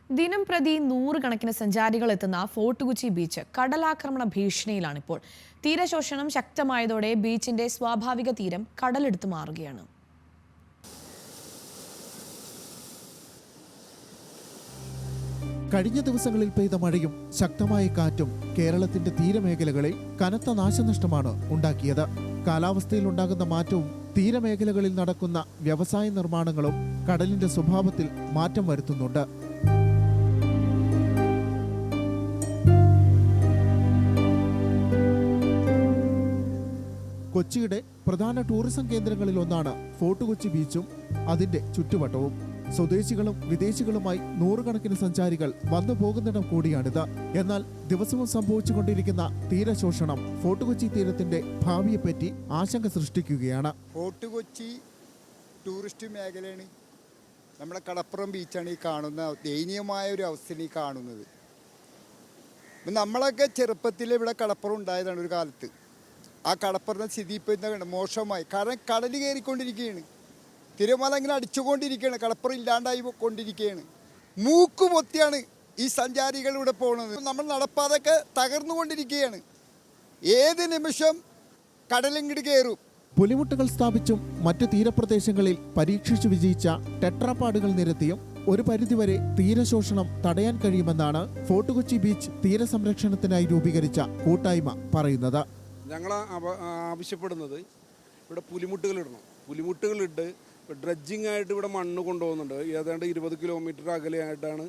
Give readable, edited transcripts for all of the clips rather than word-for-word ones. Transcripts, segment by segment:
ദിനം പ്രതി നൂറുകണക്കിന് സഞ്ചാരികൾ എത്തുന്ന ഫോർട്ട് കൊച്ചി ബീച്ച് കടലാക്രമണ ഭീഷണിയിലാണിപ്പോൾ. തീരശോഷണം ശക്തമായതോടെ ബീച്ചിന്റെ സ്വാഭാവിക തീരം കടലെടുത്ത് മാറുകയാണ്. കഴിഞ്ഞ ദിവസങ്ങളിൽ പെയ്ത മഴയും ശക്തമായ കാറ്റും കേരളത്തിന്റെ തീരമേഖലകളിൽ കനത്ത നാശനഷ്ടമാണ് ഉണ്ടാക്കിയത്. കാലാവസ്ഥയിൽ ഉണ്ടാകുന്ന മാറ്റവും തീരമേഖലകളിൽ നടക്കുന്ന വ്യവസായ നിർമ്മാണങ്ങളും കടലിന്റെ സ്വഭാവത്തിൽ മാറ്റം വരുത്തുന്നുണ്ട്. കൊച്ചിയുടെ പ്രധാന ടൂറിസം കേന്ദ്രങ്ങളിൽ ഒന്നാണ് ഫോർട്ട് കൊച്ചി ബീച്ചും അതിന്റെ ചുറ്റുവട്ടവും. സ്വദേശികളും വിദേശികളുമായി നൂറുകണക്കിന് സഞ്ചാരികൾ വന്നു പോകുന്നിടം കൂടിയാണിത്. എന്നാൽ ദിവസവും സംഭവിച്ചുകൊണ്ടിരിക്കുന്ന തീരശോഷണം ഫോർട്ട് കൊച്ചി തീരത്തിന്റെ ഭാവിയെപ്പറ്റി ആശങ്ക സൃഷ്ടിക്കുകയാണ്. ഫോർട്ട് കൊച്ചി ടൂറിസ്റ്റ് മേഖലയാണ്. നമ്മുടെ കടപ്പുറം ബീച്ചാണ് ഈ കാണുന്ന ദയനീയമായ ഒരു അവസ്ഥയാണ് ഈ കാണുന്നത്. നമ്മളൊക്കെ ചെറുപ്പത്തിൽ ഇവിടെ കടപ്പുറം ഉണ്ടായതാണ് ഒരു കാലത്ത്. ആ കടപ്പുറത്തെ സ്ഥിതി ഇപ്പോൾ എന്താ മോശമായി. കാരണം കടൽ കയറിക്കൊണ്ടിരിക്കുകയാണ്, തിരമാല ഇങ്ങനെ അടിച്ചുകൊണ്ടിരിക്കുകയാണ്, കടപ്പുറം ഇല്ലാണ്ടായി കൊണ്ടിരിക്കുകയാണ്. മൂക്കുപൊത്തിയാണ് ഈ സഞ്ചാരികൾ ഇവിടെ പോകുന്നത്. നമ്മൾ നടപ്പാതൊക്കെ തകർന്നുകൊണ്ടിരിക്കുകയാണ്. ഏത് നിമിഷം കടലിങ്ങോട്ട് കയറും. പുലിമുട്ടുകൾ സ്ഥാപിച്ചും മറ്റ് തീരപ്രദേശങ്ങളിൽ പരീക്ഷിച്ചു വിജയിച്ച ടെട്രാപാഡുകൾ നിരത്തിയും ഒരു പരിധിവരെ തീരശോഷണം തടയാൻ കഴിയുമെന്നാണ് ഫോർട്ട് കൊച്ചി ബീച്ച് തീരസംരക്ഷണത്തിനായി രൂപീകരിച്ച കൂട്ടായ്മ പറയുന്നത്. ഞങ്ങൾ ആവശ്യപ്പെടുന്നത് ഇവിടെ പുലിമുട്ടുകൾ ഇടണം. പുലിമുട്ടുകളിട്ട് ഡ്രഡ്ജിങ് ആയിട്ട് ഇവിടെ മണ്ണ് കൊണ്ടുപോകുന്നുണ്ട്. ഏതാണ്ട് 20 കിലോമീറ്റർ അകലെയായിട്ടാണ്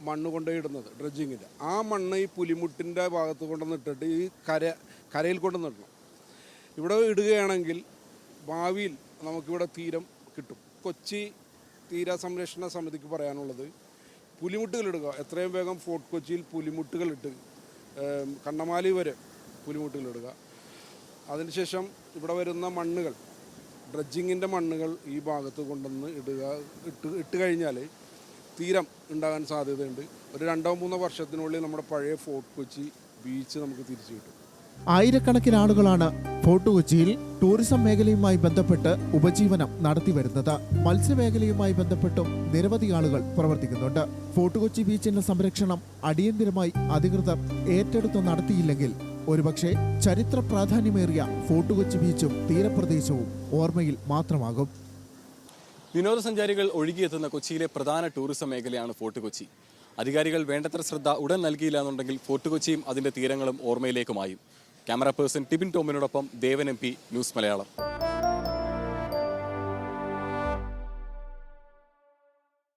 മണ്ണ് കൊണ്ടുപോയി ഇടുന്നത് ഡ്രഡ്ജിങ്ങിൽ. ആ മണ്ണ് ഈ പുലിമുട്ടിൻ്റെ ഭാഗത്ത് കൊണ്ടുവന്നിട്ടിട്ട് ഈ കരയിൽ കൊണ്ടുവന്നിടണം. ഇവിടെ ഇടുകയാണെങ്കിൽ ഭാവിയിൽ നമുക്കിവിടെ തീരം കിട്ടും. കൊച്ചി തീര സംരക്ഷണ സമിതിക്ക് പറയാനുള്ളത് പുലിമുട്ടുകളിടുക. എത്രയും വേഗം ഫോർട്ട് കൊച്ചിയിൽ പുലിമുട്ടുകളിട്ട് കണ്ണമാലി വരെ പുലിമുട്ടുകളിടുക. അതിനുശേഷം ഇവിടെ വരുന്ന മണ്ണുകൾ, ഡ്രഡ്ജിങ്ങിൻ്റെ മണ്ണുകൾ ഈ ഭാഗത്ത് കൊണ്ടുവന്ന് ഇട്ട് കഴിഞ്ഞാൽ തീരം ഉണ്ടാകാൻ സാധ്യതയുണ്ട്. ഒരു 2-3 വർഷത്തിനുള്ളിൽ നമ്മുടെ പഴയ ഫോർട്ട് കൊച്ചി ബീച്ച് നമുക്ക് തിരിച്ചു കിട്ടും. ആയിരക്കണക്കിന് ആളുകളാണ് ഫോർട്ട് കൊച്ചിയിൽ ടൂറിസം മേഖലയുമായി ബന്ധപ്പെട്ട് ഉപജീവനം നടത്തിവരുന്നത്. മത്സ്യമേഖലയുമായി ബന്ധപ്പെട്ടും നിരവധി ആളുകൾ പ്രവർത്തിക്കുന്നുണ്ട്. ഫോർട്ട് കൊച്ചി ബീച്ചിന്റെ സംരക്ഷണം അടിയന്തിരമായി അധികൃതർ ഏറ്റെടുത്ത് നടത്തിയില്ലെങ്കിൽ ഒരുപക്ഷെ ചരിത്ര പ്രാധാന്യമേറിയ ഫോർട്ട് കൊച്ചി ബീച്ചും തീരപ്രദേശവും ഓർമ്മയിൽ മാത്രമാകും. വിനോദസഞ്ചാരികൾ ഒഴുകിയെത്തുന്ന കൊച്ചിയിലെ പ്രധാന ടൂറിസം മേഖലയാണ് ഫോർട്ട് കൊച്ചി. അധികാരികൾ വേണ്ടത്ര ശ്രദ്ധ ഉടൻ നൽകിയില്ല എന്നുണ്ടെങ്കിൽ ഫോർട്ട് കൊച്ചിയും അതിന്റെ തീരങ്ങളും ഓർമ്മയിലേക്കുമായും. ക്യാമറ പേഴ്സൺ ടിബിൻ ടോമിനോടൊപ്പം ദേവൻ MP, ന്യൂസ് മലയാളം.